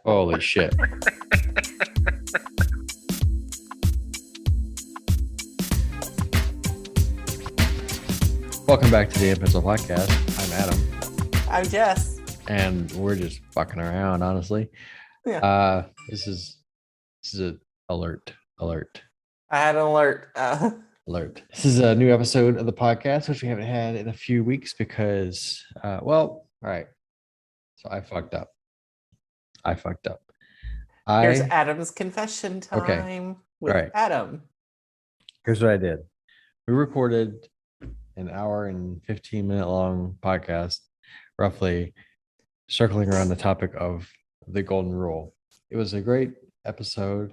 Holy shit. Welcome back to the in.pencil podcast. I'm Adam, I'm Jess. and we're just fucking around, honestly. Yeah. This is a alert. I had an alert. This is a new episode of the podcast, which we haven't had in a few weeks because, all right. So I fucked up. Here's I Adam's confession Okay. time with All right. Adam. Here's what I did. We recorded an hour and 15-minute long podcast, roughly circling around the topic of the golden rule. It was a great episode.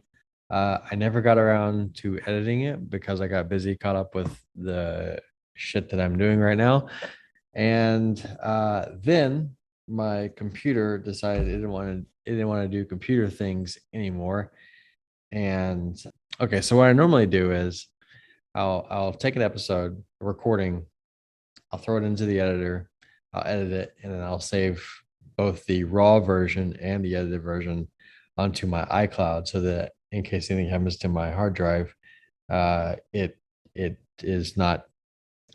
I never got around to editing it because I got busy, caught up with the shit that I'm doing right now. And then my computer decided it didn't want to do computer things anymore. And okay, so what I normally do is I'll take an episode, a recording, I'll throw it into the editor, I'll edit it, and then I'll save both the raw version and the edited version onto my iCloud so that in case anything happens to my hard drive, it is not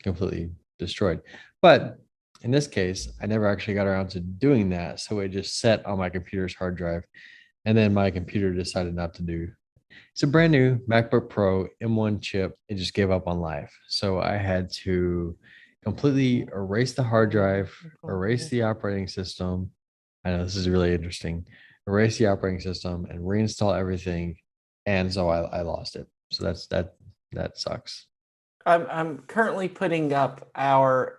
completely destroyed. But in this case, I never actually got around to doing that. So it just sat on my computer's hard drive. And then my computer decided not to do. It's a brand new MacBook Pro M1 chip. It just gave up on life. So I had to completely erase the hard drive, erase the operating system. I know this is really interesting. Erase the operating system and reinstall everything. And so I lost it. So that sucks. I'm currently putting up our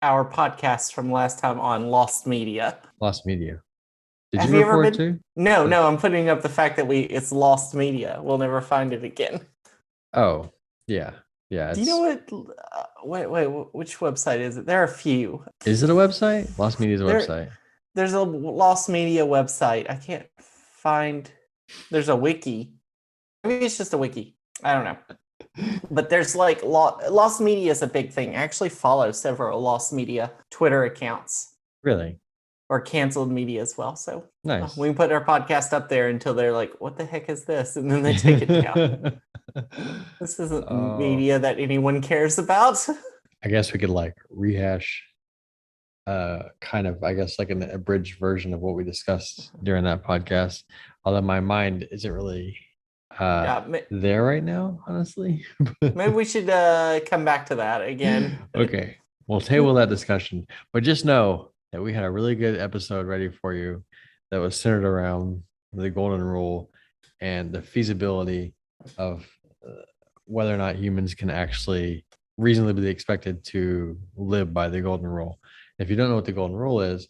podcast from last time on Lost Media. Lost media. Did Have you you ever record been? too? No. I'm putting up the fact that it's Lost Media. We'll never find it again. Oh, yeah. Yeah. Do you know what? Wait. Which website is it? There are a few. Is it a website? Lost Media's a website. There's a Lost Media website. I can't find. There's a wiki. Maybe it's just a wiki. I don't know. But there's like Lost Media is a big thing. I actually follow several Lost Media Twitter accounts. Really? Or canceled media as well. So nice. We can put our podcast up there until they're like, what the heck is this? And then they take it down. This isn't media that anyone cares about. I guess we could like rehash kind of, I guess, like an abridged version of what we discussed during that podcast. Although my mind isn't really there right now, honestly. Maybe we should come back to that again. Okay. We'll table that discussion. But just know that we had a really good episode ready for you that was centered around the golden rule and the feasibility of whether or not humans can actually reasonably be expected to live by the golden rule. If you don't know what the golden rule is,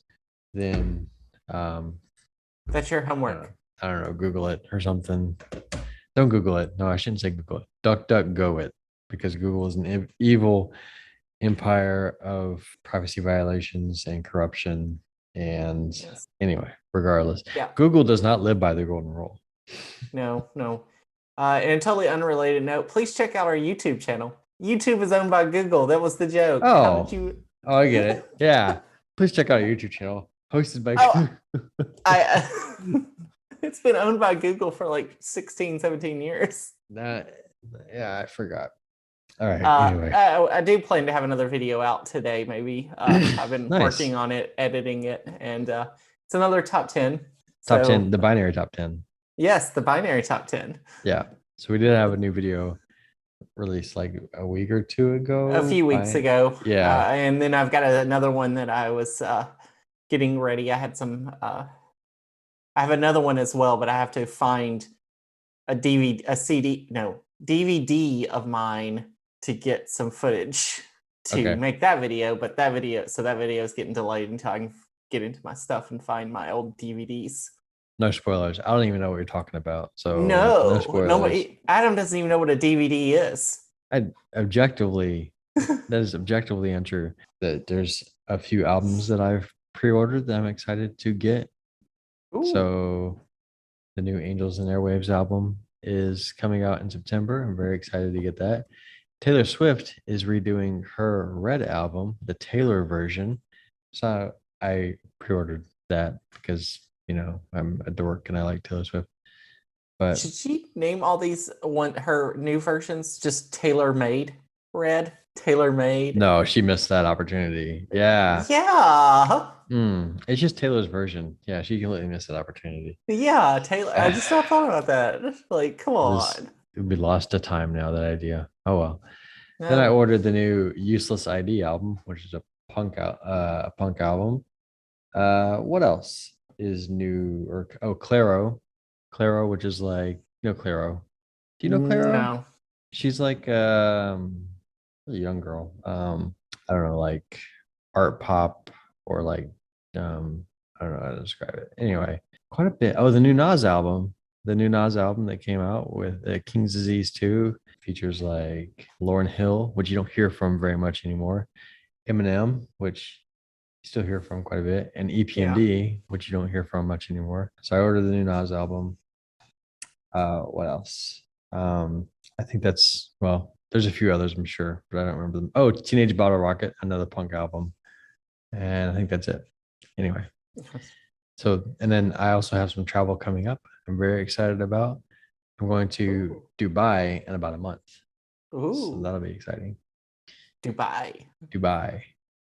then that's your homework. I don't know, Google it or something. Don't Google it. No, I shouldn't say Google it. DuckDuckGo it, because Google is an evil empire of privacy violations and corruption. And anyway, regardless, Google does not live by the golden rule. No. And a totally unrelated note, please check out our YouTube channel. YouTube is owned by Google. That was the joke. Oh, I get it. Yeah. Please check out our YouTube channel. Hosted by Google. It's been owned by Google for like 16, 17 years. Yeah, I forgot. All right. Anyway, I do plan to have another video out today. Maybe I've been working on it, editing it, and it's another top 10. Top 10, the binary top 10. Yes, the binary top 10. Yeah. So we did have a new video released like a week or two ago. A few weeks ago. Yeah. And then I've got another one that I was getting ready. I had some. I have another one as well, but I have to find a DVD of mine to get some footage to make that video. But that video is getting delayed until I can get into my stuff and find my old DVDs. No spoilers. I don't even know what you're talking about. So no spoilers. Adam doesn't even know what a DVD is. That is objectively untrue. That there's a few albums that I've pre-ordered that I'm excited to get. Ooh. So the new Angels and Airwaves album is coming out in September. I'm very excited to get that. Taylor Swift is redoing her Red album, the Taylor version. So I pre-ordered that because I'm a dork and I like Taylor Swift. But Should she name all these her new versions just tailor made? Red tailor made. no, she missed that opportunity. Yeah. Yeah. It's just Taylor's version. Yeah, she completely missed that opportunity. Yeah, Taylor. I just not thought about that. Like, come on. It would be lost to time now, that idea. Oh well. Then I No. ordered the new Useless ID album, which is a punk album. What else is new? Claro, which is like, Claro. Do you know Claro? No. She's like a young girl. I don't know, like art pop or like I don't know how to describe it. Anyway, quite a bit. Oh, the new Nas album. The new Nas album that came out with King's Disease 2 features like Lauryn Hill, which you don't hear from very much anymore. Eminem, which you still hear from quite a bit, and Yeah. EPMD, which you don't hear from much anymore. So I ordered the new Nas album. What else? I think that's, well, there's a few others, I'm sure, but I don't remember them. Oh, Teenage Bottle Rocket, another punk album. And I think that's it. Anyway, so, and then I also have some travel coming up. I'm very excited about. I'm going to Dubai in about a month. So Ooh. that'll be exciting. Dubai. Dubai.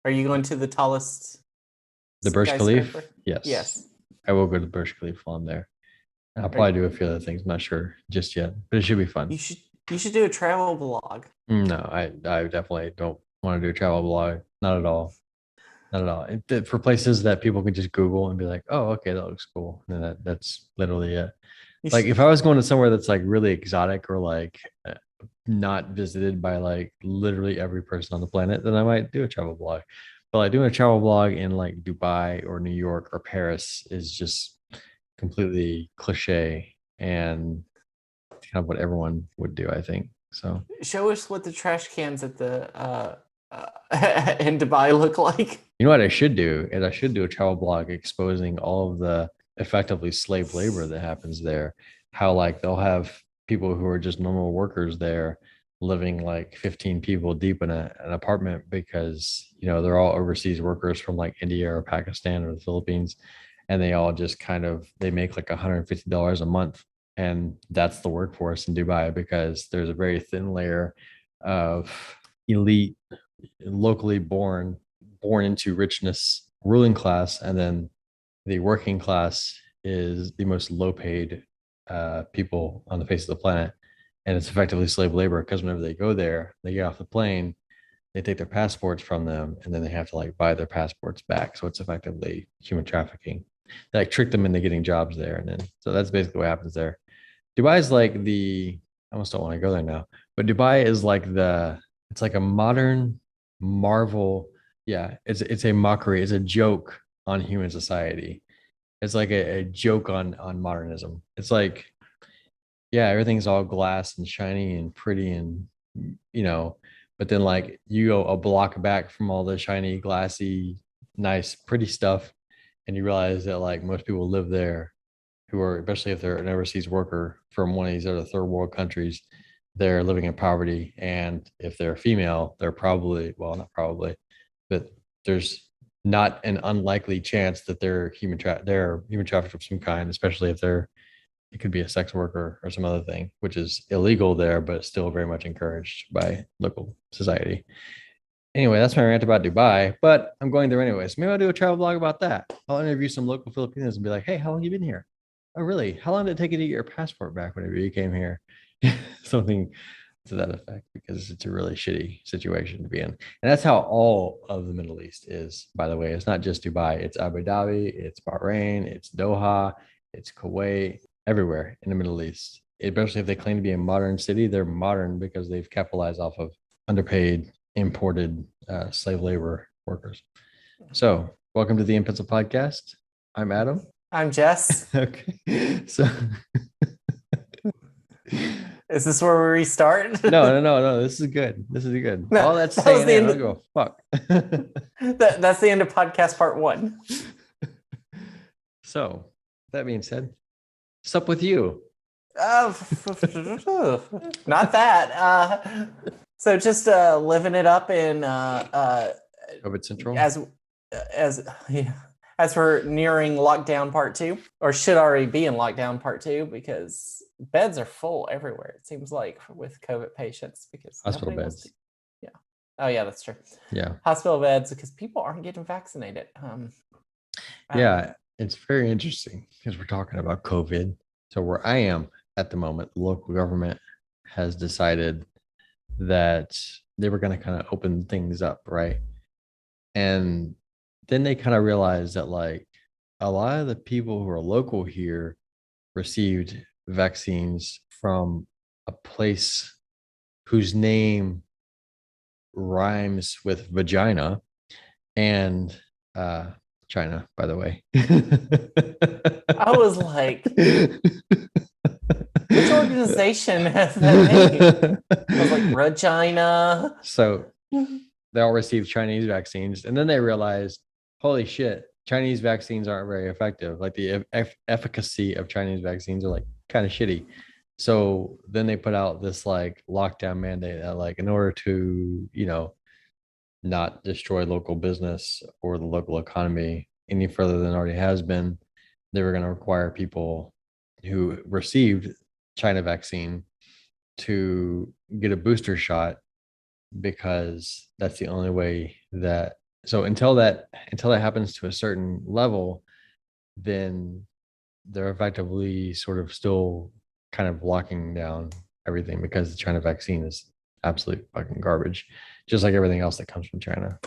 Are you going to the tallest The Burj skyscraper? Khalifa? Yes. Yes. I will go to the Burj Khalifa while I'm there. And I'll probably do a few other things. I'm not sure just yet, but it should be fun. You should do a travel blog. No, I definitely don't want to do a travel blog. Not at all. Not at all. For places that people can just Google and be like, oh, okay, that looks cool. And then that's literally it. Like if I was going to somewhere that's like really exotic or like not visited by like literally every person on the planet, then I might do a travel blog. But like doing a travel blog in like Dubai or New York or Paris is just completely cliche and kind of what everyone would do, I think. So show us what the trash cans at the in Dubai look like. you know what I should do is I should do a travel blog exposing all of the effectively slave labor that happens there. How like they'll have people who are just normal workers there living like 15 people deep in an apartment because they're all overseas workers from like India or Pakistan or the Philippines, and they all just they make like $150 a month, and that's the workforce in Dubai because there's a very thin layer of elite, locally born into richness ruling class, and then the working class is the most low paid people on the face of the planet, and it's effectively slave labor because whenever they go there, they get off the plane, they take their passports from them, and then they have to like buy their passports back. So it's effectively human trafficking. They like trick them into getting jobs there, and then so that's basically what happens there. Dubai is like I almost don't want to go there now, but Dubai is like it's like a modern marvel. Yeah, it's a mockery, it's a joke on human society. It's like a joke on modernism. It's like, yeah, everything's all glass and shiny and pretty and but then like you go a block back from all the shiny, glassy, nice, pretty stuff, and you realize that like most people live there who are, especially if they're an overseas worker from one of these other third world countries, they're living in poverty. And if they're female, they're probably, well, not probably, but there's not an unlikely chance that they're they're human trafficked of some kind, especially if it could be a sex worker or some other thing, which is illegal there, but still very much encouraged by local society. Anyway, that's my rant about Dubai, but I'm going there anyway. So maybe I'll do a travel blog about that. I'll interview some local Filipinos and be like, hey, how long have you been here? Oh, really? How long did it take you to get your passport back whenever you came here? Something to that effect, because it's a really shitty situation to be in. And that's how all of the Middle East is, by the way. It's not just Dubai, it's Abu Dhabi, it's Bahrain, it's Doha, it's Kuwait, everywhere in the Middle East. Especially if they claim to be a modern city, they're modern because they've capitalized off of underpaid, imported slave labor workers. So, welcome to the In-Pencil podcast. I'm Adam. I'm Jess. Okay. So is this where we restart? No. This is good. This is good. No, all that's that saying, I don't go fuck. That's the end of podcast part 1. So, that being said, what's up with you? Not that. So just living it up in COVID Central. As yeah, as we're nearing lockdown part 2, or should already be in lockdown part 2, because beds are full everywhere. It seems like with COVID patients, because Hospital nobody wants to. beds. Yeah. Oh yeah, that's true. Yeah. Hospital beds because people aren't getting vaccinated. I don't know. Yeah. It's very interesting because we're talking about COVID. So where I am at the moment, the local government has decided that they were going to kind of open things up, right? And then they kind of realized that like a lot of the people who are local here received vaccines from a place whose name rhymes with vagina and China, by the way. I was like, which organization has that name? I was like, Regina. So they all received Chinese vaccines, and then they realized, holy shit, Chinese vaccines aren't very effective. Like the efficacy of Chinese vaccines are like kind of shitty. So then they put out this like lockdown mandate that like in order to, not destroy local business or the local economy any further than it already has been, they were going to require people who received China vaccine to get a booster shot because that's the only way that so until that happens to a certain level, then they're effectively sort of still kind of locking down everything because the China vaccine is absolute fucking garbage, just like everything else that comes from China.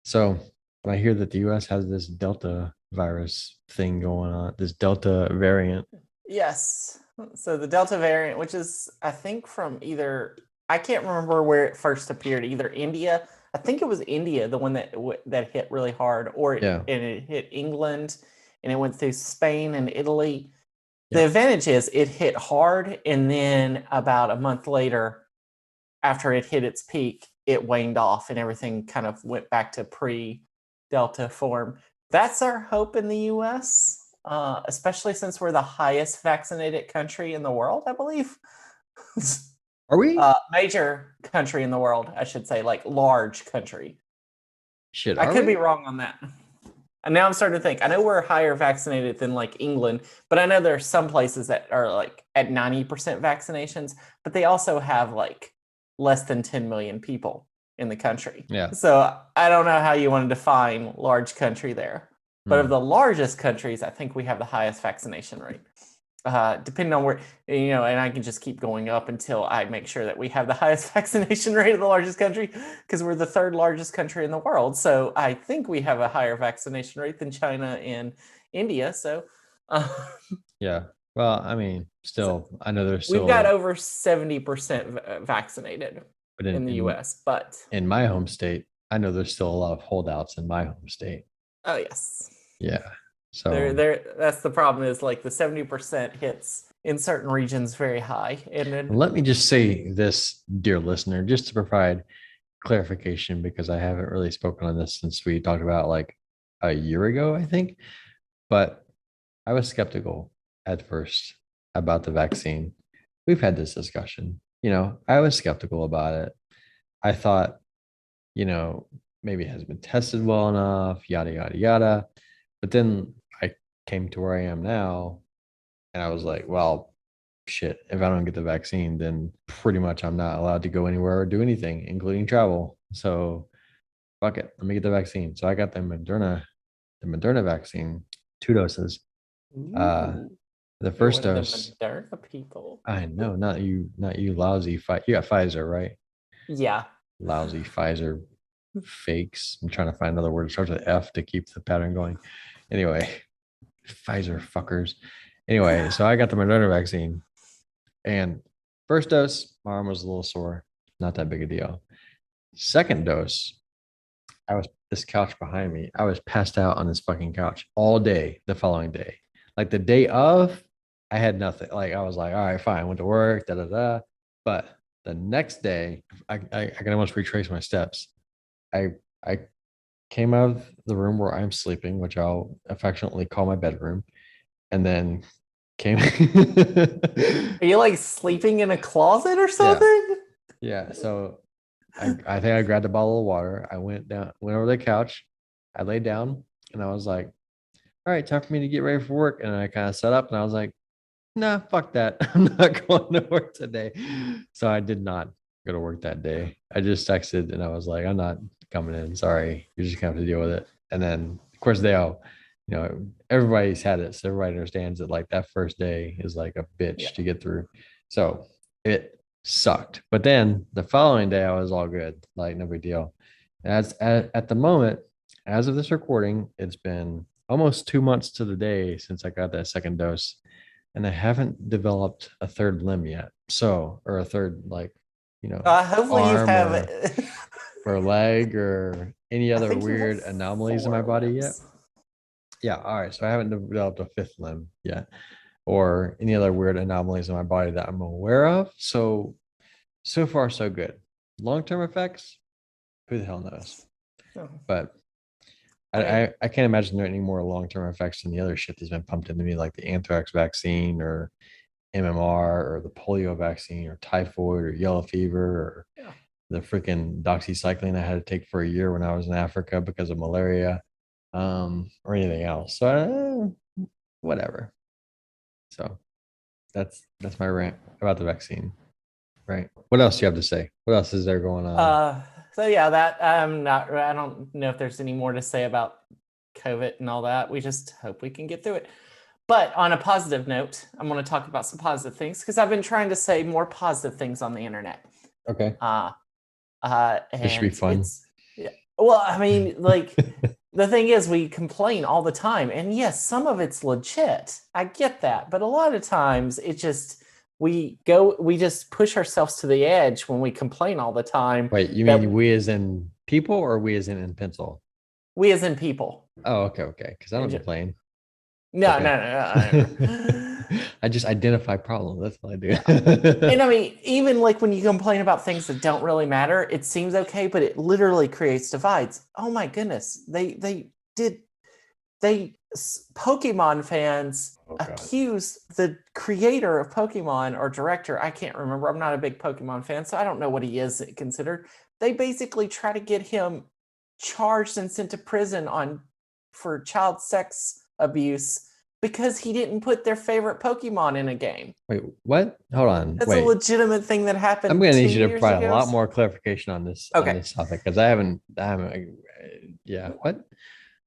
So when I hear that the US has this Delta virus thing going on, this Delta variant. Yes. So the Delta variant, which is, I think, from either, I can't remember where it first appeared, either India. I think it was India, the one that hit really hard, Yeah. and it hit England, and it went through Spain and Italy. The Yeah. advantage is it hit hard, and then about a month later, after it hit its peak, it waned off, and everything kind of went back to pre-Delta form. That's our hope in the U.S., especially since we're the highest vaccinated country in the world, I believe. Are we? Major country in the world, I should say, like large country. Shit, I are could be we? wrong on that. And now I'm starting to think. I know we're higher vaccinated than like England, but I know there are some places that are like at 90% vaccinations, but they also have like less than 10 million people in the country. Yeah. So I don't know how you want to define large country there. But of Hmm. the largest countries, I think we have the highest vaccination rate. Depending on where, and I can just keep going up until I make sure that we have the highest vaccination rate of the largest country, because we're the third largest country in the world. So I think we have a higher vaccination rate than China and India. So, uh, Yeah. Well, I mean, so still, I know there's we've got still, over 70% vaccinated but in the US. But in my home state, I know there's still a lot of holdouts in my home state. oh yes, Yeah. there, So there. That's the problem. Is like the 70% hits in certain regions very high, and then let me just say this, dear listener, just to provide clarification, because I haven't really spoken on this since we talked about like a year ago, I think. But I was skeptical at first about the vaccine. We've had this discussion. I was skeptical about it. I thought, you know, maybe it hasn't been tested well enough, yada, yada, yada. But then I came to where I am now and I was like, well, shit, if I don't get the vaccine, then pretty much I'm not allowed to go anywhere or do anything, including travel. So fuck it, let me get the vaccine. So I got the Moderna vaccine, 2 doses. Uh, ooh, the you're first one of the dose, Moderna people. I know, not you, lousy. You got Pfizer, right? Yeah. Lousy Pfizer fakes. I'm trying to find another word. It starts with F to keep the pattern going. Anyway, Pfizer fuckers. Anyway, so I got the Moderna vaccine, and first dose, my arm was a little sore. Not that big a deal. Second dose, I was this couch behind me. I was passed out on this fucking couch all day the following day. Like the day of, I had nothing. Like I was like, all right, fine. I went to work, da da da. But the next day, I can almost retrace my steps. I came out of the room where I'm sleeping, which I'll affectionately call my bedroom, and then came. Are you like sleeping in a closet or Yeah, something? yeah. So I think I grabbed a bottle of water. I went over the couch. I laid down and I was like, all right, time for me to get ready for work. And I kind of set up and I was like, nah, fuck that. I'm not going to work today. So I did not go to work that day. I just texted and I was like, I'm not coming in. Sorry. You're just gonna have to deal with it. And then of course they all, everybody's had it. So everybody understands that like that first day is like a Yeah. bitch to get through. So it sucked. But then the following day I was all good. Like no big deal. At the moment, as of this recording, it's been almost 2 months to the day since I got that second dose and I haven't developed a third limb yet. So, or a third, like, Hopefully you arm have. or leg or any I other think you have weird anomalies in my 4 body yet. limbs. Yeah. All right. So I haven't developed a fifth limb yet or any other weird anomalies in my body that I'm aware of. So far, so good. Long term effects, who the hell knows? Oh, But I mean, I can't imagine there are any more long term effects than the other shit that's been pumped into me, like the anthrax vaccine or MMR or the polio vaccine or typhoid or yellow fever or yeah. the freaking doxycycline I had to take for a year when I was in Africa because of malaria, or anything else. So whatever. So that's my rant about the vaccine. Right. What else do you have to say? What else is there going on? So yeah, that I don't know if there's any more to say about COVID and all that. We just hope we can get through it. But on a positive note, I'm going to talk about some positive things because I've been trying to say more positive things on the internet. Okay. This should be And fun. yeah. Well, I mean, like the thing is, we complain all the time, and yes, some of it's legit. I get that, but a lot of times it just we just push ourselves to the edge when we complain all the time. Wait, you That mean we as in people or we as in pencil? we as in people. Oh, okay, okay. Because I don't complain. It's No, okay. no, no, no. I just identify problems. That's all I do. Yeah. And I mean, even like when you complain about things that don't really matter, it seems okay, but it literally creates divides. Oh my goodness. Pokemon fans Oh God. accuse the creator of Pokemon or director, I can't remember. I'm not a big Pokemon fan, so I don't know what he is considered. They basically try to get him charged and sent to prison for child sex abuse because he didn't put their favorite Pokemon in a game. Wait, what? Hold on. That's a Wait. legitimate thing that I'm happened gonna need 2 you to years provide a ago. lot more clarification on this Okay. topic because I haven't yeah, what?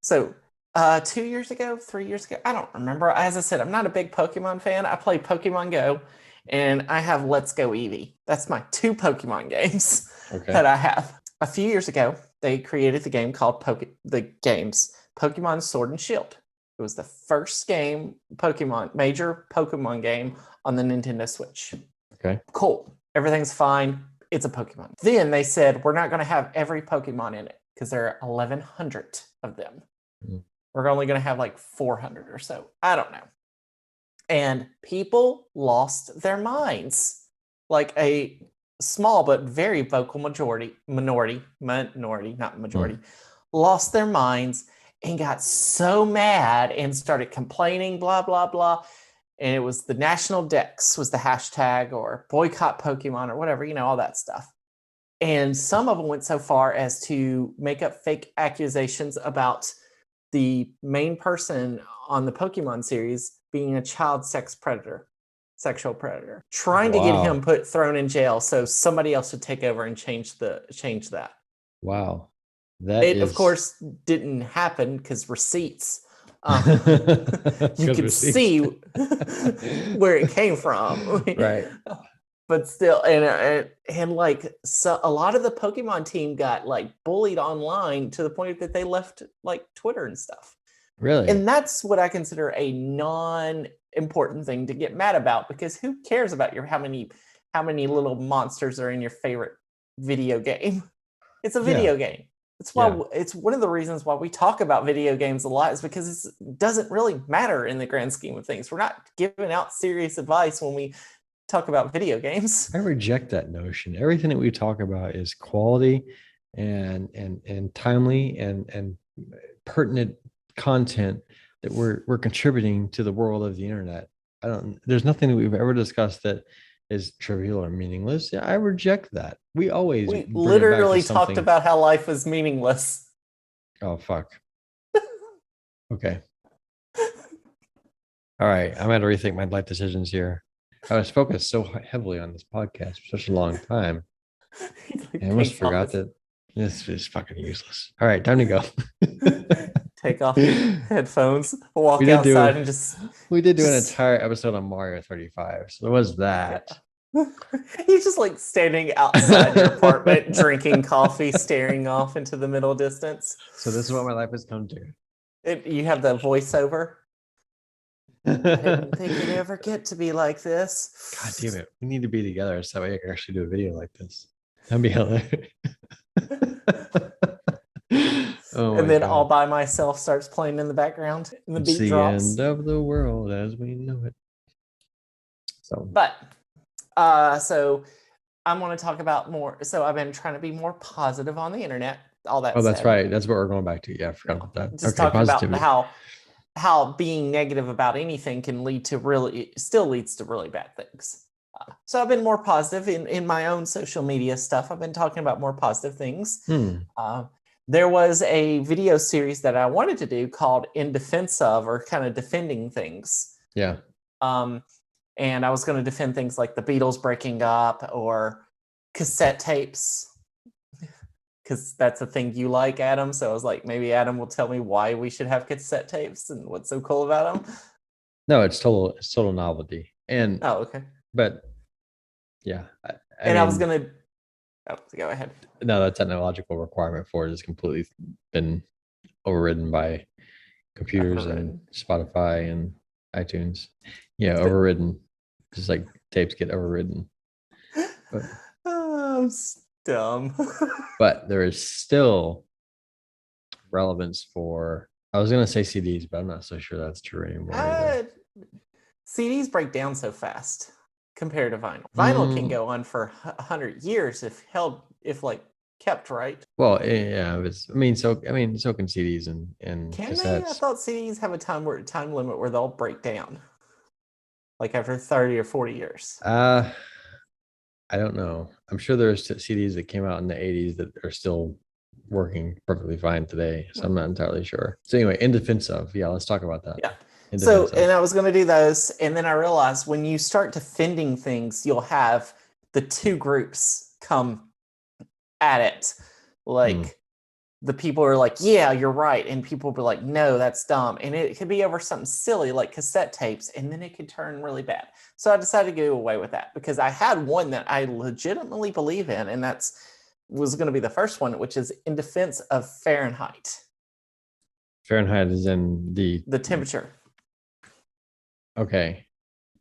So 2 years ago, 3 years ago, I don't remember. As I said, I'm not a big Pokemon fan. I play Pokemon Go and I have Let's Go Eevee. That's my 2 Pokemon games Okay. that I have. A few years ago, they created the game called Pokemon Sword and Shield. It was the first major Pokemon game on the Nintendo Switch. Okay. Cool. Everything's fine. It's a Pokemon. Then they said, we're not going to have every Pokemon in it because there are 1,100 of them. Mm. We're only going to have like 400 or so. I don't know. And people lost their minds. Like a small but very vocal minority, not majority, lost their minds and got so mad and started complaining, blah, blah, blah. And it was the national Dex was the hashtag or boycott Pokemon or whatever, all that stuff. And some of them went so far as to make up fake accusations about the main person on the Pokemon series being a child sexual predator, trying to get him thrown in jail so somebody else would take over and change that. Wow. Of course, didn't happen because receipts. You could see where it came from. Right. But still, and like so a lot of the Pokemon team got like bullied online to the point that they left like Twitter and stuff. Really? And that's what I consider a non-important thing to get mad about, because who cares about how many little monsters are in your favorite video game? It's a video game. It's why it's one of the reasons why we talk about video games a lot, is because it doesn't really matter in the grand scheme of things. We're not giving out serious advice when we talk about video games. I reject that notion. Everything that we talk about is quality and timely and pertinent content that we're contributing to the world of the internet. There's nothing that we've ever discussed that is trivial or meaningless. Yeah, I reject that. We literally talked about how life was meaningless. Oh fuck. Okay. All right, I'm gonna rethink my life decisions here. I was focused so heavily on this podcast for such a long time. He I like almost takes off forgot his that this is fucking useless. All right, time to go. take off your headphones, We walk did do outside, and just we did do an just entire episode on Mario 35. So there was yeah. that. He's just like standing outside your apartment, drinking coffee, staring off into the middle distance. So this is what my life has come to. You have the voiceover. I didn't think it'd God ever get to be like this. damn it. We need to be together so that way I can actually do a video like this. That'd be hilarious. Oh And my then all God. by myself starts playing in the background and the It's beat the end drops. of the world as we know it. So, But so I'm going to talk about more. So I've been trying to be more positive on the internet. All that oh, that's said, right. That's what we're going back to. Yeah, I forgot about that. just Okay, talking about positivity. how being negative about anything can lead to really still leads to really bad things. So I've been more positive in my own social media stuff. I've been talking about more positive things. Uh, there was a video series that I wanted to do called In Defense of, or kind of defending things. Yeah. And I was going to defend things like the Beatles breaking up or cassette tapes, because that's a thing you like, Adam. So I was like, maybe Adam will tell me why we should have cassette tapes and what's so cool about them. No, it's total novelty. And Oh, okay. but yeah, I And I was mean, going to, oh, go ahead. no, the technological requirement for it has completely been overridden by computers and Overridden. Spotify and iTunes. Yeah, But overridden. Just like tapes get overridden. But I'm dumb. but there is still relevance for I was gonna say CDs, but I'm not so sure that's true anymore either. CDs break down so fast compared to vinyl. Vinyl can Mm, go on for 100 years if held, if like kept right. well, yeah, it's I mean, so can CDs and Can they? I cassettes. thought CDs have a time limit where they'll break down, like after 30 or 40 years. Uh I don't know. I'm sure there's CDs that came out in the 80s that are still working perfectly fine today. So I'm not entirely sure. So anyway, in defense of, yeah, let's talk about that. Yeah. In So, defense of. and I was going to do those. And then I realized when you start defending things, you'll have the two groups come at it. Hmm. Like the people are like, yeah, you're right. And people will be like, no, that's dumb. And it could be over something silly like cassette tapes. And then it could turn really bad. So I decided to go away with that because I had one that I legitimately believe in. And was going to be the first one, which is in defense of Fahrenheit, Fahrenheit is in the temperature. okay.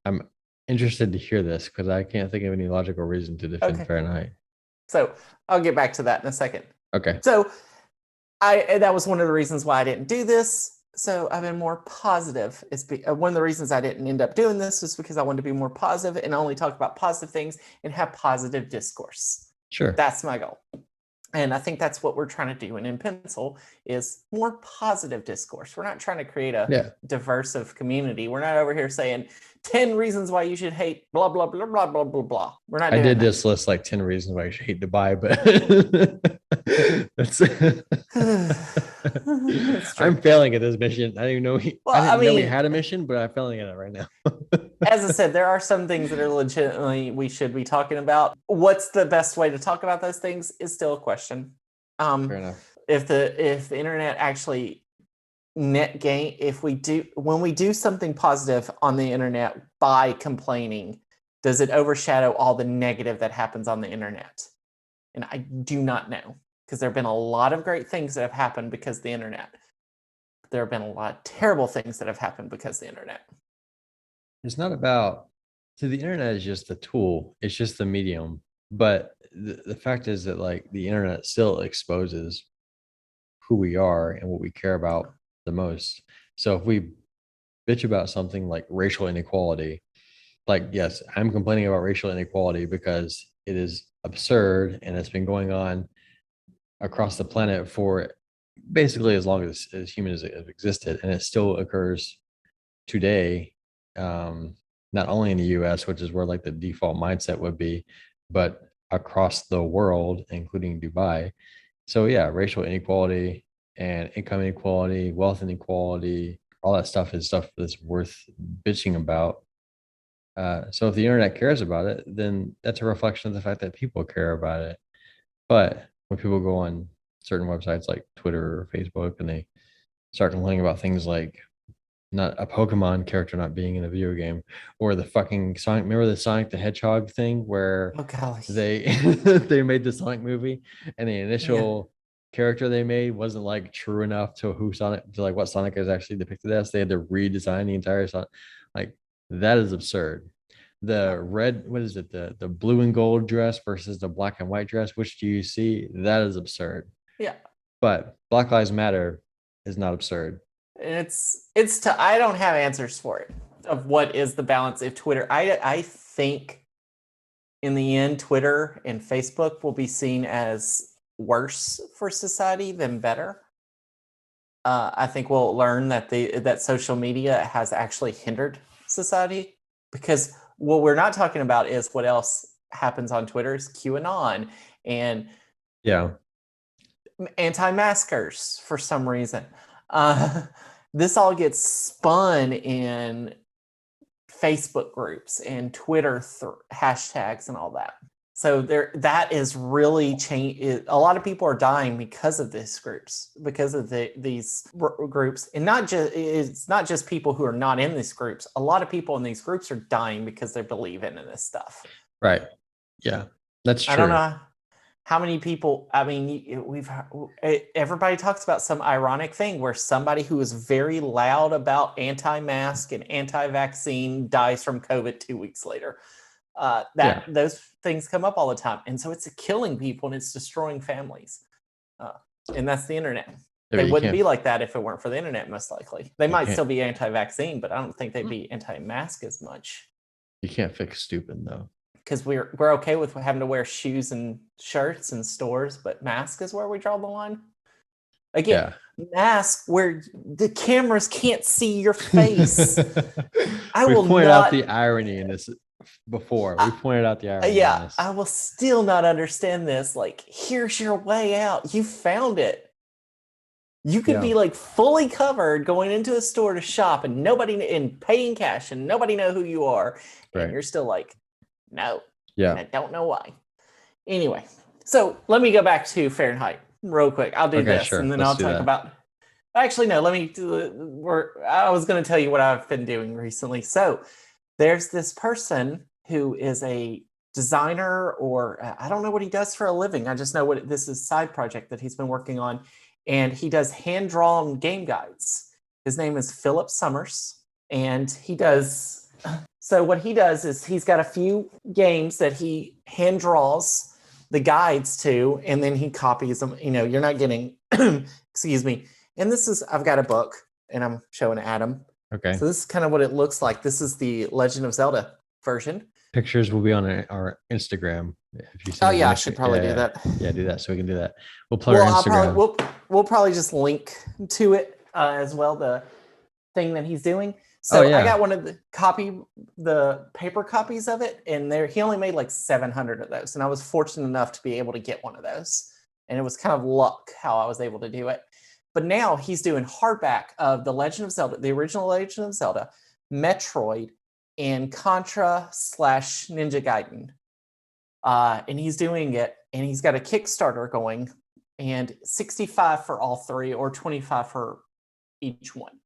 I'm interested to hear this because I can't think of any logical reason to defend Okay. Fahrenheit. So I'll get back to that in a second. Okay. So that was one of the reasons why I didn't do this. So I've been more positive. One of the reasons I didn't end up doing this was because I wanted to be more positive and only talk about positive things and have positive discourse. Sure. That's my goal. And I think that's what we're trying to do in pencil is more positive discourse. We're not trying to create a Yeah. diversive community. We're not over here saying 10 reasons why you should hate blah, blah, blah, blah, blah, blah, blah. We're not I doing did that. this list like 10 reasons why you should hate Dubai, but that's That's true. I'm failing at this mission. I didn't even know Well, I I didn't know we mean, had a mission, but I'm failing at it right now. as I said, there are some things that are legitimately we should be talking about. What's the best way to talk about those things is still a question. Fair enough. If the internet actually net gain, if we do when we do something positive on the internet by complaining, does it overshadow all the negative that happens on the internet? And I do not know because there have been a lot of great things that have happened because of the internet. There have been a lot of terrible things that have happened because of the internet. It's not about so the internet is just a tool, it's just the medium. But the fact is that like the internet still exposes who we are and what we care about the most. So if we bitch about something like racial inequality, like yes, I'm complaining about racial inequality because it is absurd and it's been going on across the planet for basically as long as humans have existed, and it still occurs today. Not only in the US, which is where like the default mindset would be, but across the world, including Dubai. So yeah, racial inequality and income inequality, wealth inequality, all that stuff is stuff that's worth bitching about. So if the internet cares about it, then that's a reflection of the fact that people care about it. But when people go on certain websites like Twitter or Facebook and they start complaining about things like not a Pokemon character not being in a video game, or the fucking Sonic. Remember the Sonic the Hedgehog thing where Oh golly. they they made the Sonic movie and the Yeah. initial character they made wasn't like true enough to who Sonic to like what Sonic is actually depicted as. They had to redesign the entire Sonic. Like that is absurd. The red, what is it? The blue and gold dress versus the black and white dress. Which do you see? That is absurd. Yeah. But Black Lives Matter is not absurd. I don't have answers for it of what is the balance of Twitter. I think in the end, Twitter and Facebook will be seen as worse for society than better. I think we'll learn that that social media has actually hindered society, because what we're not talking about is what else happens on Twitter is QAnon and Yeah. anti-maskers for some reason. This all gets spun in Facebook groups and Twitter hashtags and all that. So that is really changed. A lot of people are dying because of these groups, because of these groups, and it's not just people who are not in these groups. A lot of people in these groups are dying because they believe in this stuff. Right. Yeah, that's true. I don't know how many people. I mean, everybody talks about some ironic thing where somebody who is very loud about anti-mask and anti-vaccine dies from COVID 2 weeks later. Those things come up all the time, and so it's killing people and it's destroying families. And that's the internet. They wouldn't be like that if it weren't for the internet. Most likely, they might still be anti-vaccine, but I don't think they'd be anti-mask as much. You can't fix stupid though. Because we're okay with having to wear shoes and shirts in stores, but mask is where we draw the line. Again, mask where the cameras can't see your face. We pointed out the irony in this before. We pointed out the irony. Yeah, I will still not understand this. Like, here's your way out. You found it. You could be like fully covered going into a store to shop and paying cash and nobody know who you are. And you're still like, no. Yeah. I don't know why. Anyway, so let me go back to Fahrenheit real quick. I'll do this and then I'll talk about. Actually, no, let me I was going to tell you what I've been doing recently. So there's this person who is a designer, or I don't know what he does for a living. I just know this is a side project that he's been working on. And he does hand-drawn game guides. His name is Philip Summers. And he does... So what he does is he's got a few games that he hand draws the guides to, and then he copies them. You know, you're not getting... excuse me. And I've got a book, and I'm showing Adam. Okay. So this is kind of what it looks like. This is the Legend of Zelda version. Pictures will be on our Instagram. If you I should probably do that. Yeah, do that so we can do that. We'll plug our Instagram. We'll probably just link to it as well, the thing that he's doing. So I got one of the paper copies of it, and he only made like 700 of those. And I was fortunate enough to be able to get one of those. And it was kind of luck how I was able to do it. But now he's doing hardback of the Legend of Zelda, the original Legend of Zelda, Metroid, and Contra / Ninja Gaiden. And he's doing it, and he's got a Kickstarter going, and 65 for all three or 25 for each one,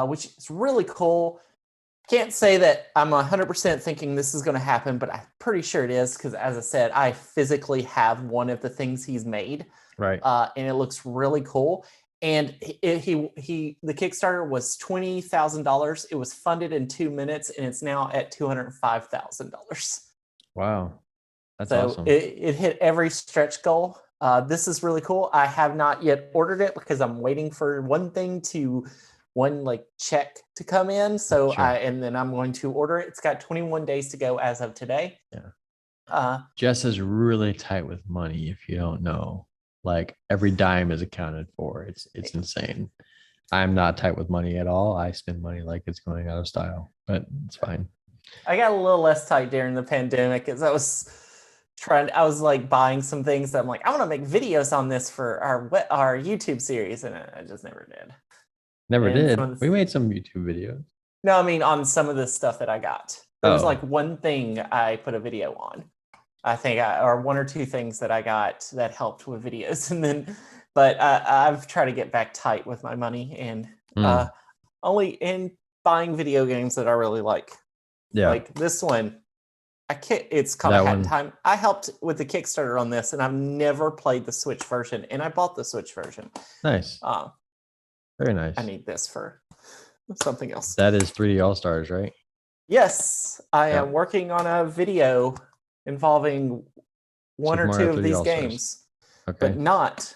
which is really cool. Can't say that I'm 100% thinking this is going to happen, but I'm pretty sure it is, because as I said, I physically have one of the things he's made. Right. And it looks really cool. And the Kickstarter was $20,000. It was funded in 2 minutes, and it's now at $205,000. Wow. That's awesome. It hit every stretch goal. This is really cool. I have not yet ordered it because I'm waiting for one check to come in. So and then I'm going to order it. It's got 21 days to go as of today. Yeah. Jess is really tight with money, if you don't know. Like every dime is accounted for. It's insane. I'm not tight with money at all. I spend money like it's going out of style, but it's fine. I got a little less tight during the pandemic as I was like buying some things that I'm like, I want to make videos on this for our YouTube series, and I just never did. Never And did. some of We the, made some YouTube videos. no, I mean on some of the stuff that I got. There was Oh, like one thing I put a video on. I think or one or two things that I got that helped with videos, and then, but I've tried to get back tight with my money and mm, only in buying video games that I really like. yeah, Like this one, it's called a that Hat in one. Time. I helped with the Kickstarter on this, and I've never played the Switch version, and I bought the Switch version. Nice. Uh, Very I nice. need this for something else. That is 3D All Stars, right? Yes, I Yeah. am working on a video involving one Super or Mario two of 3D these All Stars. games, but Okay. not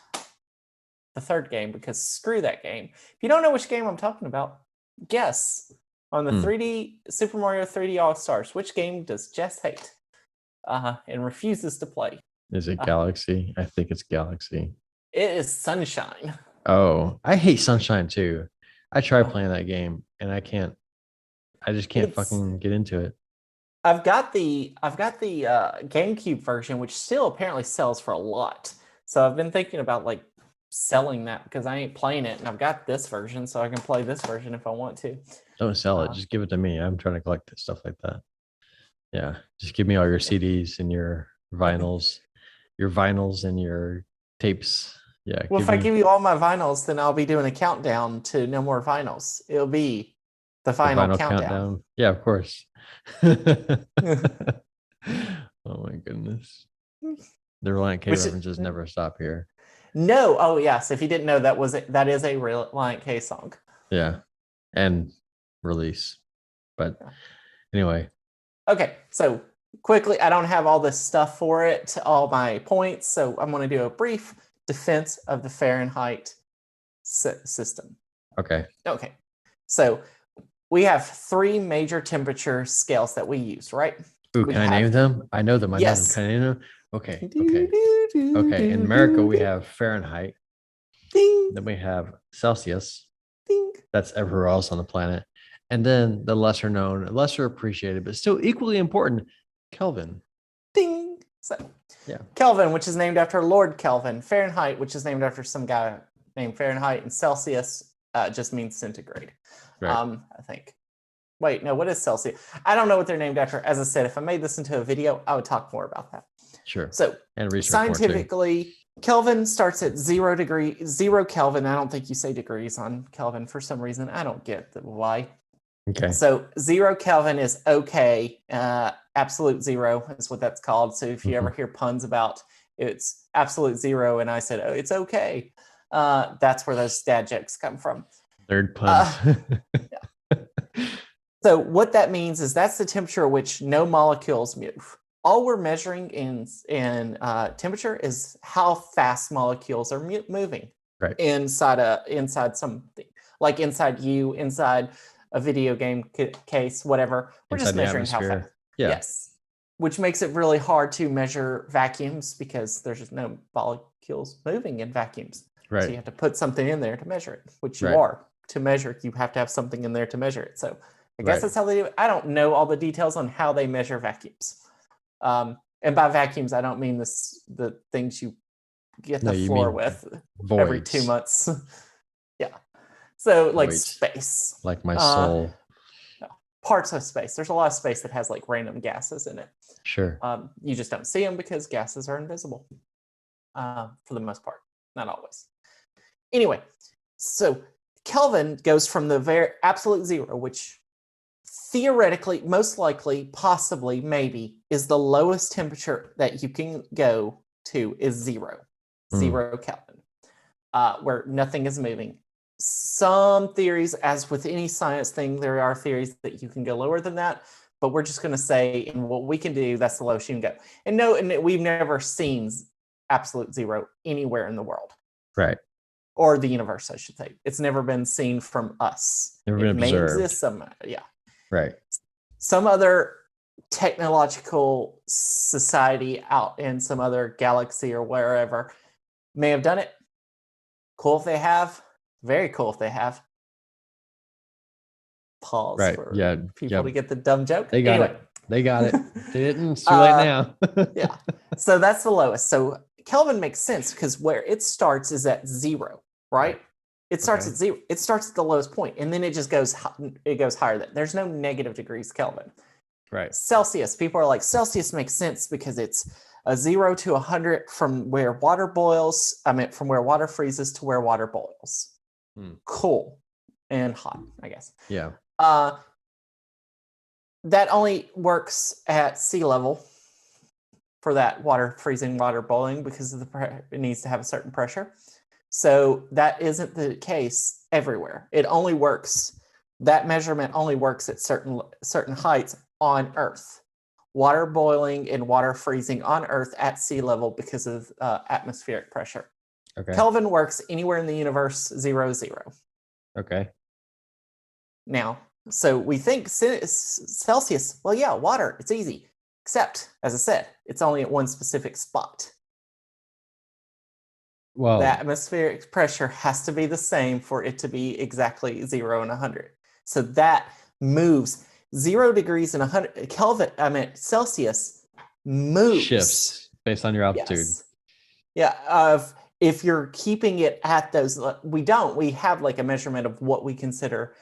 the third game because screw that game. If you don't know which game I'm talking about, guess on the Hmm. 3D Super Mario 3D All Stars, which game does Jess hate and refuses to play? Is it Galaxy? I think it's Galaxy. It is Sunshine. Oh, I hate Sunshine too. I tried Oh, playing that game and I just can't it's fucking get into it. I've got the GameCube version, which still apparently sells for a lot. So I've been thinking about like selling that because I ain't playing it, and I've got this version, so I can play this version if I want to. Don't sell it. Uh, Just give it to me. I'm trying to collect stuff like that. Yeah. Just give me all your yeah. CDs and your vinyls and your tapes. Yeah. Well, Give if I me give you all my vinyls, then I'll be doing a countdown to no more vinyls. It'll be the the final vinyl countdown. countdown. Yeah, of course. Oh my goodness. The Reliant K Which references never stop here. no, oh yes, if you didn't know, that is a real Lion K song. Yeah. And release. But anyway, Okay, so quickly, I don't have all this stuff for it, all my points, so I'm going to do a brief defense of the Fahrenheit system. okay. Okay, so we have three major temperature scales that we use, right? Ooh, We can I name have them? I know them. I know them. yes. Can I name them? Okay. Okay. Okay. In America, we have Fahrenheit. Ding, Then we have Celsius. ding, That's everywhere else on the planet. And then the lesser known, lesser appreciated, but still equally important, Kelvin. ding. So Yeah. Kelvin, which is named after Lord Kelvin, Fahrenheit, which is named after some guy named Fahrenheit, and Celsius just means centigrade. Right. I think. Wait, no, what is Celsius? I don't know what they're named after. As I said, if I made this into a video, I would talk more about that. Sure. So And research more too. scientifically, Kelvin starts at 0 Kelvin. I don't think you say degrees on Kelvin for some reason. I don't get why. Okay. So 0 Kelvin is okay. Absolute zero is what that's called. So if you ever hear puns about it's absolute zero, and I said, oh, it's okay, that's where those dad jokes come from. Third puns. So what that means is that's the temperature at which no molecules move. All we're measuring in temperature is how fast molecules are moving Right. inside something, like inside you, inside a video game case, whatever. We're Inside just the measuring how atmosphere. fast. Yeah. Yes, which makes it really hard to measure vacuums because there's just no molecules moving in vacuums. So you Right. have to put something in there to measure it, which you Right. are. To measure, you have to have something in there to measure it. So I guess Right. that's how they do it. I don't know all the details on how they measure vacuums. And by vacuums, I don't mean the things you get No, the you floor mean with every 2 voids. months. Yeah. So like Voids. space. Like my soul. Parts of space. There's a lot of space that has like random gases in it. Sure. You just don't see them because gases are invisible for the most part. Not always. Anyway, so Kelvin goes from the very absolute zero, which theoretically, most likely, possibly, maybe, is the lowest temperature that you can go to is zero, 0 Kelvin, where nothing is moving. Some theories, as with any science thing, there are theories that you can go lower than that, but we're just going to say in what we can do, that's the lowest you can go. And no, and we've never seen absolute zero anywhere in the world. Right. Or the universe, I should say. It's never been seen from us. Never it been may observed. exist some, yeah. Right. Some other technological society out in some other galaxy or wherever may have done it. Cool if they have. Very cool if they have. Pause Right. for Yeah. people to get the dumb joke. They got Anyway. it. They got it. They didn't. It's too late now. Yeah. So that's the lowest. So Kelvin makes sense because where it starts is at 0, right? It starts Okay. at 0. It starts at the lowest point, and then it just goes. It goes higher. There's no negative degrees Kelvin. Right. Celsius. People are like, Celsius makes sense because it's a 0 to 100 from where water boils. I mean, from where water freezes to where water boils. Cool and hot, I guess. Yeah. That only works at sea level for that water freezing, water boiling, because of it needs to have a certain pressure. So that isn't the case everywhere. It only works. That measurement only works at certain heights on Earth. Water boiling and water freezing on Earth at sea level because of atmospheric pressure. Okay. Kelvin works anywhere in the universe, 0, 0. Okay. Now, so we think Celsius, well, yeah, water, it's easy. Except, as I said, it's only at one specific spot. Well, the atmospheric pressure has to be the same for it to be exactly 0 and 100. So that moves 0 degrees and 100 Kelvin, I mean Celsius moves. shifts based on your altitude. Yes. Yeah. If you're keeping it at those, we have like a measurement of what we consider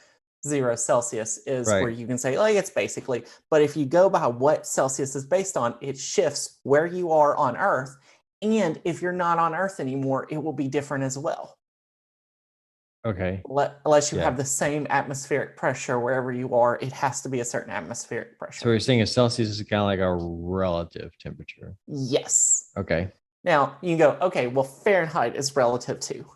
0 Celsius is, Right. where you can say, like, it's basically, but if you go by what Celsius is based on, it shifts where you are on Earth. And if you're not on Earth anymore, it will be different as well. Okay. Unless you Yeah. have the same atmospheric pressure wherever you are, it has to be a certain atmospheric pressure. So we're saying a Celsius is kind of like a relative temperature. Yes. Okay. Now you can go, okay, well, Fahrenheit is relative too.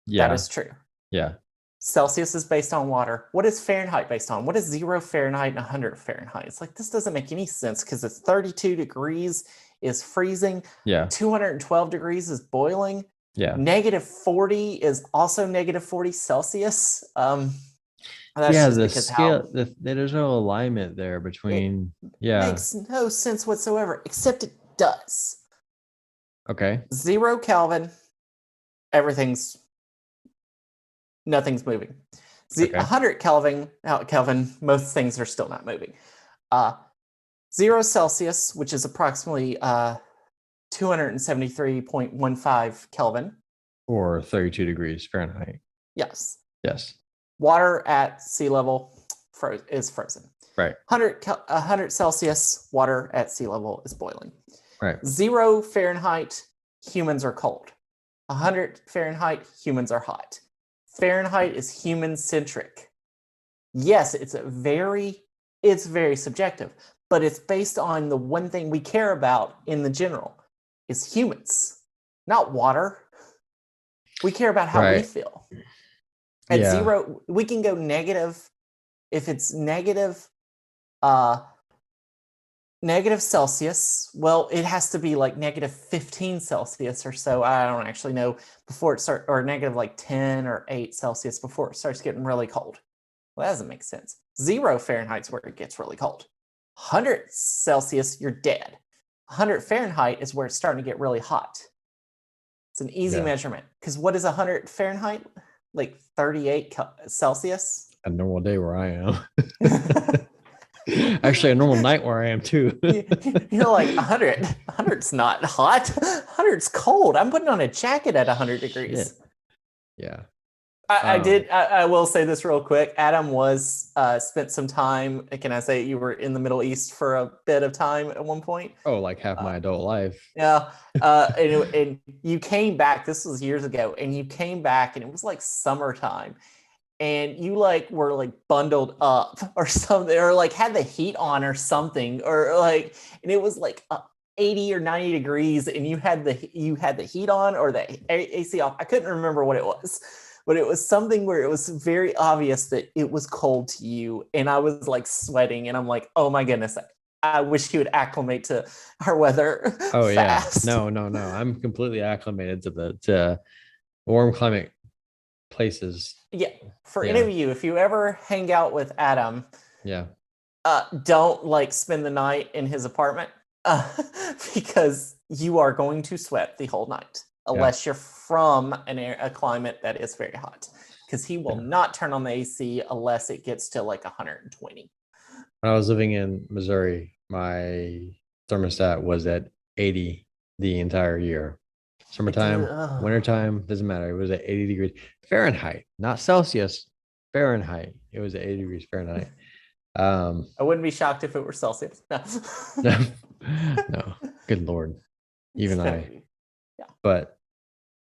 Yeah. That is true. Yeah. Celsius is based on water. What is Fahrenheit based on? What is 0 Fahrenheit and 100 Fahrenheit? It's like, this doesn't make any sense because it's 32 degrees is freezing. Yeah. 212 degrees is boiling. Yeah. -40 is also -40 Celsius. That's yeah. just The because scale, there's no alignment there between. Yeah. makes no sense whatsoever, except it does. Okay. 0 Kelvin, nothing's moving. Okay. 100 Kelvin, most things are still not moving. 0 Celsius, which is approximately 273.15 Kelvin. Or 32 degrees Fahrenheit. Yes. Yes. Water at sea level is frozen. Right. 100 Celsius, water at sea level is boiling. Right. 0 Fahrenheit, humans are cold. 100 Fahrenheit, humans are hot. Fahrenheit is human-centric. Yes, it's very subjective, but it's based on the one thing we care about in the general is humans, not water. We care about how we feel. At 0, we can go negative. If it's negative Celsius, well, it has to be like -15 Celsius or so. I don't actually know before it starts, or negative like 10 or 8 Celsius before it starts getting really cold. Well, that doesn't make sense. 0 Fahrenheit's where it gets really cold. 100 Celsius, you're dead. 100 Fahrenheit is where it's starting to get really hot. It's an easy measurement, because what is 100 Fahrenheit? Like 38 Celsius? A normal day where I am. Actually, a normal night where I am too. You're like, 100's not hot. 100's cold. I'm putting on a jacket at 100 degrees. Shit. Yeah. I will say this real quick. Adam spent some time. Can I say you were in the Middle East for a bit of time at one point? Oh, like half my adult life. Yeah. And you came back, this was years ago, and you came back and it was like summertime. And you were like bundled up or something, or like had the heat on or something, or like, and it was like 80 or 90 degrees, and you had the heat on or the AC off. I couldn't remember what it was, but it was something where it was very obvious that it was cold to you, and I was like sweating, and I'm like, oh my goodness, I wish you would acclimate to our weather. Oh fast. Yeah, no. I'm completely acclimated to warm climate places. Yeah, for any of you, if you ever hang out with Adam, don't spend the night in his apartment because you are going to sweat the whole night unless you're from a climate that is very hot, because he will not turn on the AC unless it gets to like 120. When I was living in Missouri, my thermostat was at 80 the entire year. Summertime, wintertime, doesn't matter. It was at 80 degrees Fahrenheit, not Celsius. Fahrenheit. It was at 80 degrees Fahrenheit. I wouldn't be shocked if it were Celsius. No. No, no, good Lord. Even I. Yeah. But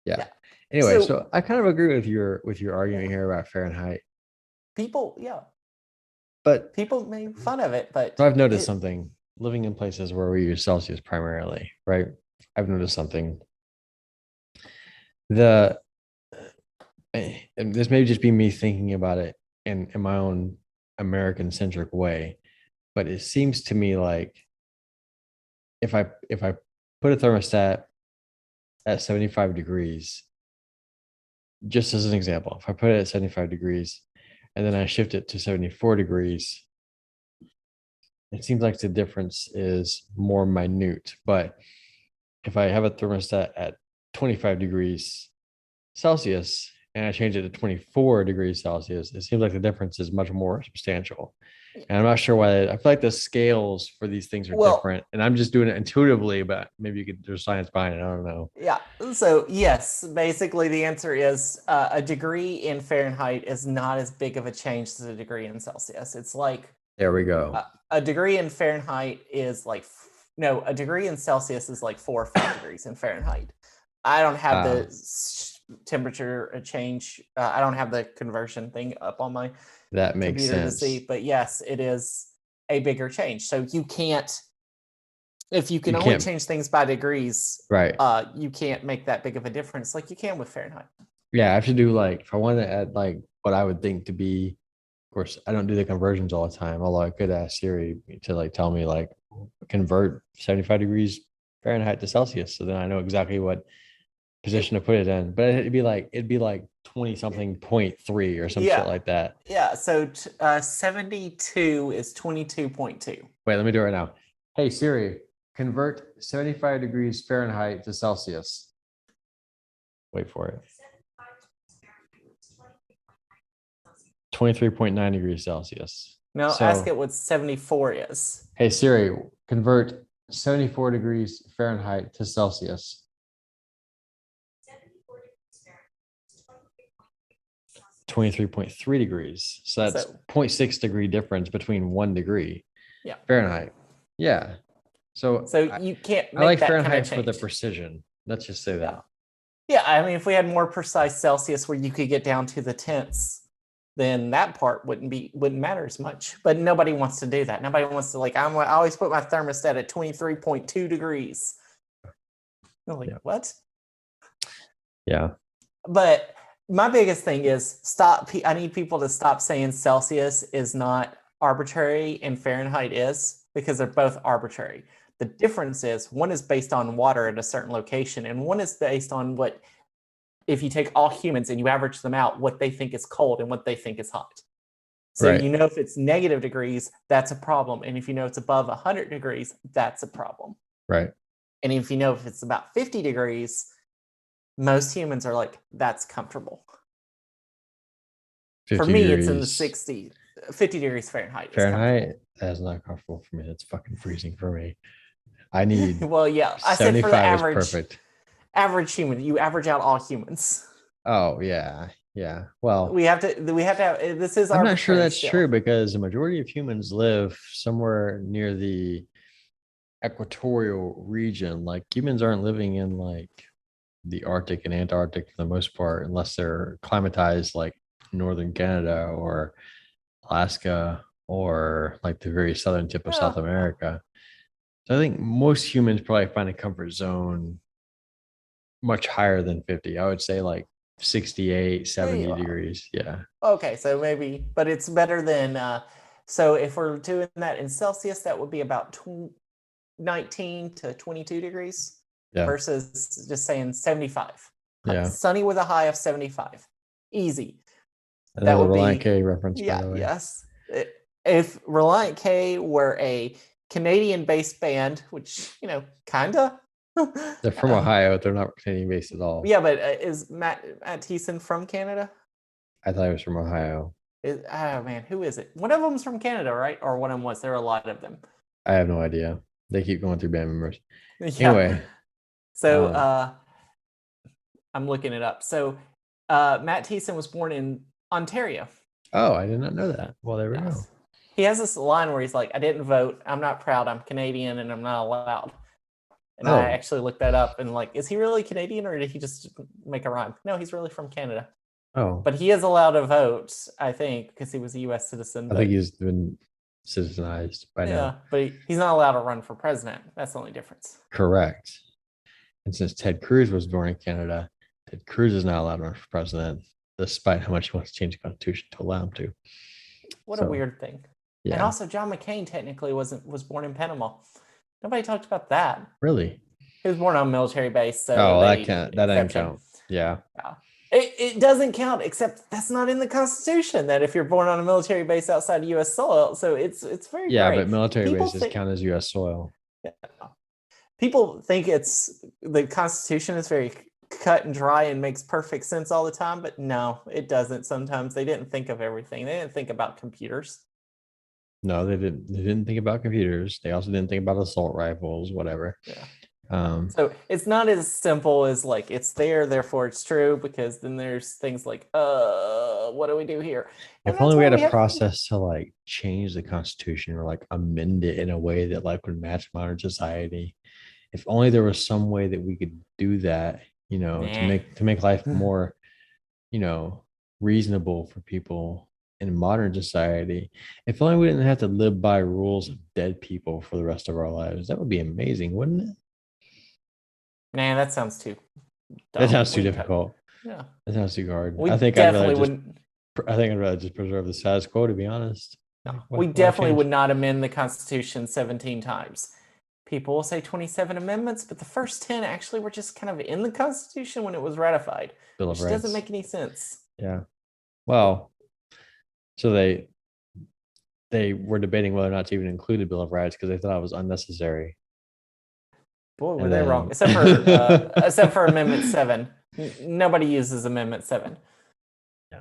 yeah. Yeah. Anyway, so I kind of agree with your argument here about Fahrenheit. People, yeah. But people make fun of it, but so I've noticed something living in places where we use Celsius primarily, right? I've noticed something. The and this may just be me thinking about it in my own American centric way, but it seems to me like if I put a thermostat at 75 degrees, just as an example, if I put it at 75 degrees and then I shift it to 74 degrees, it seems like the difference is more minute. But if I have a thermostat at 25 degrees Celsius and I change it to 24 degrees Celsius, it seems like the difference is much more substantial. And I'm not sure why. I feel like the scales for these things are different, and I'm just doing it intuitively. But maybe there's science behind it. I don't know. Yeah. So yes, basically the answer is a degree in Fahrenheit is not as big of a change as a degree in Celsius. It's like There we go. A degree in Fahrenheit is like no, a degree in Celsius is like 4 or 5 degrees in Fahrenheit. I don't have the temperature change. I don't have the conversion thing up on my that makes computer sense to see, but yes, it is a bigger change. So you can't, if you can only change things by degrees, right? You can't make that big of a difference like you can with Fahrenheit. Yeah, I have to do like if I want to add like what I would think to be. Of course, I don't do the conversions all the time. Although I could ask Siri to like tell me like convert 75 degrees Fahrenheit to Celsius, so then I know exactly what position to put it in. But it'd be like 20 something 0.3 or some shit like that. Yeah. So 72 is 22.2. Wait, let me do it right now. Hey Siri, convert 75 degrees Fahrenheit to Celsius. Wait for it. 23.9 degrees Celsius. No, ask it what 74 is. Hey Siri, convert 74 degrees Fahrenheit to Celsius. 23.3 degrees. So that's 0.6 degree difference between 1 degree. Yeah. Fahrenheit. Yeah. So you can't make I like that Fahrenheit kind of for the precision. Let's just say that. Yeah, I mean, if we had more precise Celsius where you could get down to the tenths, then that part wouldn't matter as much. But nobody wants to do that. Nobody wants to I always put my thermostat at 23.2 degrees. I'm like, what? Yeah. But my biggest thing is stop. I need people to stop saying Celsius is not arbitrary and Fahrenheit is, because they're both arbitrary. The difference is one is based on water at a certain location, and one is based on what, if you take all humans and you average them out, what they think is cold and what they think is hot. So you know if it's negative degrees, that's a problem. And if you know it's above 100 degrees, that's a problem. Right. And if you know if it's about 50 degrees, most humans are like, that's comfortable. For me, it's in the 50 degrees Fahrenheit. Fahrenheit, that's not comfortable for me. That's fucking freezing for me. I need well, yeah. I said for the average, perfect. Average human. You average out all humans. Oh yeah, yeah. Well, we have to have. This is. I'm not sure that's true because the majority of humans live somewhere near the equatorial region. Like humans aren't living in like the Arctic and Antarctic for the most part, unless they're climatized like northern Canada or Alaska or like the very southern tip of South America. So I think most humans probably find a comfort zone much higher than 50. I would say like 68, 70 degrees. Yeah. Okay, so maybe, but it's better than so if we're doing that in Celsius, that would be about 19 to 22 degrees versus just saying 75. Yeah. Sunny with a high of 75. Easy. That would Reliant K reference, by the way. Yes. If Reliant K were a Canadian-based band, which, kinda. They're from Ohio. They're not Canadian-based at all. Yeah, but is Matt Thiessen from Canada? I thought he was from Ohio. Oh, man, who is it? One of them's from Canada, right? Or one of them was. There are a lot of them. I have no idea. They keep going through band members. Yeah. Anyway. So, I'm looking it up. So Matt Thiessen was born in Ontario. Oh, I did not know that. Well, there we go. Yes. He has this line where he's like, I didn't vote. I'm not proud. I'm Canadian and I'm not allowed. And I Oh. actually looked that up and like, is he really Canadian or did he just make a rhyme? No, he's really from Canada. Oh, But he is allowed to vote, I think, because he was a U.S. citizen. I think he's been citizenized by yeah, now. but he's not allowed to run for president. That's the only difference. Correct. And since Ted Cruz was born in Canada, Ted Cruz is not allowed to run for president, despite how much he wants to change the Constitution to allow him to. What a weird thing. Yeah. And also, John McCain technically was born in Panama. Nobody talked about that. Really? He was born on a military base. So that doesn't count. Yeah. It doesn't count, except that's not in the Constitution. That if you're born on a military base outside of U.S. soil, so it's very yeah, great. but military bases count as U.S. soil. Yeah. People think the Constitution is very cut and dry and makes perfect sense all the time, but no, it doesn't. Sometimes they didn't think of everything. They didn't think about computers. No, they didn't. They didn't think about computers. They also didn't think about assault rifles, whatever. Yeah. So it's not as simple as like it's there, therefore it's true, because then there's things like, what do we do here? And if only we had a process to like change the Constitution or like amend it in a way that like would match modern society. If only there was some way that we could do that, to make life more, reasonable for people in modern society. If only we didn't have to live by rules of dead people for the rest of our lives. That would be amazing, wouldn't it? Man, that sounds too dumb. That sounds too difficult. Yeah. That sounds too hard. I think I'd rather just preserve the status quo, to be honest. No, we definitely would not amend the Constitution 17 times. People will say 27 amendments, but the first 10 actually were just kind of in the Constitution when it was ratified, which doesn't make any sense. Yeah. Well, so they were debating whether or not to even include the Bill of Rights because they thought it was unnecessary. Boy, were they wrong. Except for Amendment 7. Nobody uses Amendment 7. Yeah.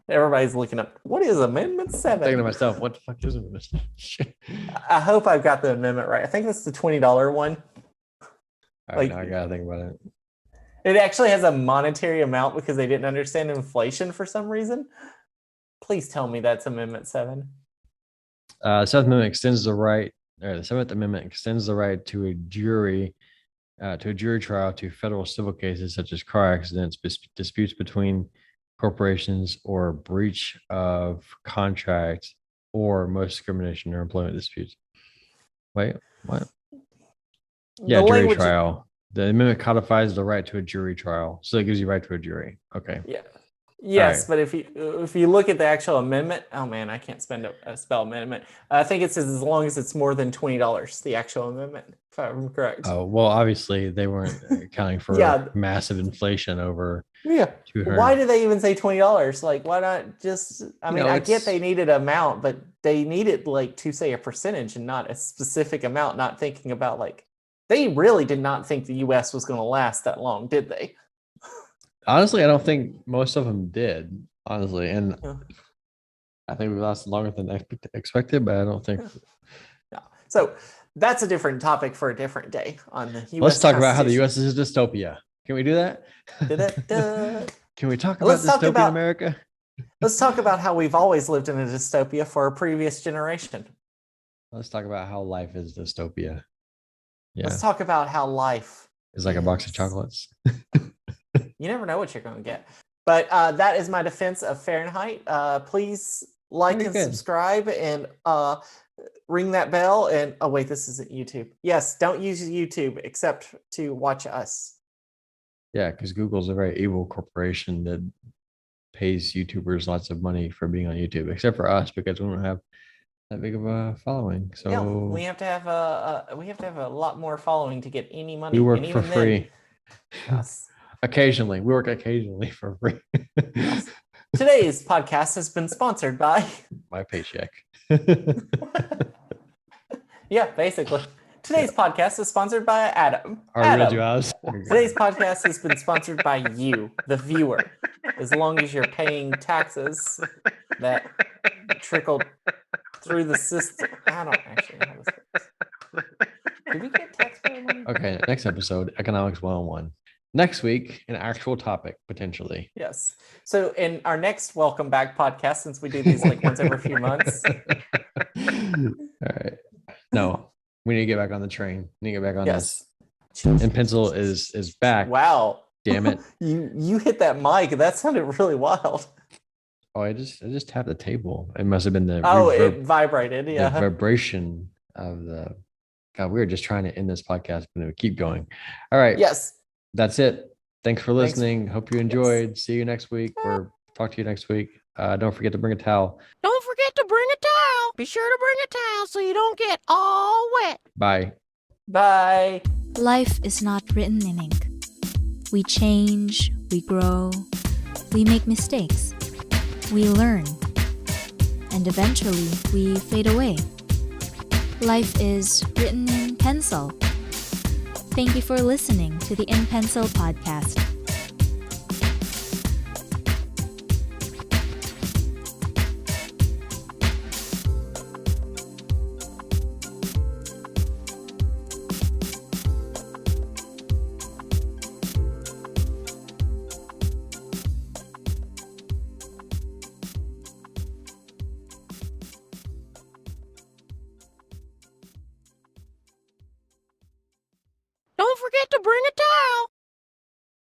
Everybody's looking up, what is Amendment 7? I'm thinking to myself, what the fuck is Amendment 7? I hope I've got the amendment right. I think that's the $20 one. All right, now I gotta think about it. It actually has a monetary amount because they didn't understand inflation for some reason. Please tell me that's Amendment 7. The Seventh Amendment extends the right, or the Seventh Amendment extends the right to a jury trial to federal civil cases such as car accidents, disputes between corporations, or breach of contract, or most discrimination or employment disputes. Wait, what? Yeah, jury trial. The amendment codifies the right to a jury trial, so it gives you right to a jury. Okay. Yeah. Yes, right. But if you look at the actual amendment, oh man, I can't spell amendment. I think it says as long as it's more than $20, the actual amendment, if I'm correct. Oh, well, obviously they weren't accounting for massive inflation over. Yeah. Why did they even say $20? Like, why not just? I mean, I get they needed an amount, but they needed like to say a percentage and not a specific amount. Not thinking about like they really did not think the U.S. was going to last that long, did they? Honestly, I don't think most of them did. Honestly, and I think we lasted longer than expected, but I don't think. Yeah. So that's a different topic for a different day on the U.S. Let's talk about how the U.S. is a dystopia. Can we do that? Can we talk about dystopia in America? Let's talk about how we've always lived in a dystopia for a previous generation. Let's talk about how life is dystopia. Yeah. Let's talk about how life is like a box of chocolates. You never know what you're going to get. But that is my defense of Fahrenheit. Please like and subscribe and ring that bell. And oh, wait, this isn't YouTube. Yes, don't use YouTube except to watch us. Yeah, because Google's a very evil corporation that pays YouTubers lots of money for being on YouTube, except for us because we don't have that big of a following. So yeah, we have to have a lot more following to get any money. We work for free. Yes. Occasionally, we work occasionally for free. Yes. Today's podcast has been sponsored by my paycheck. Yeah, basically. Today's podcast is sponsored by Adam. Real jobs. Today's podcast has been sponsored by you, the viewer. As long as you're paying taxes that trickle through the system. I don't actually know how this works. Did we get taxpayer money? Okay, next episode, Economics 101. next week, an actual topic potentially. Yes. So in our next welcome back podcast, since we do these like once every few months. All right. No, we need to get back on the train. We need to get back on Yes. this. In pencil is back. Wow. Damn it. You hit that mic. That sounded really wild. Oh, I just tapped the table. It must have been the It vibrated. the Yeah. vibration of the. God, we were just trying to end this podcast, but it would keep going. All right. Yes. That's it. Thanks for Thanks. listening. Hope you enjoyed. See you next week or talk to you next week. Don't forget to bring a towel. Don't forget to bring a towel. Be sure to bring a towel so you don't get all wet. Bye. Bye. Life is not written in ink. We change, we grow, we make mistakes, we learn, and eventually we fade away. Life is written in pencil. Thank you for listening to the In Pencil podcast. Don't forget to bring a towel.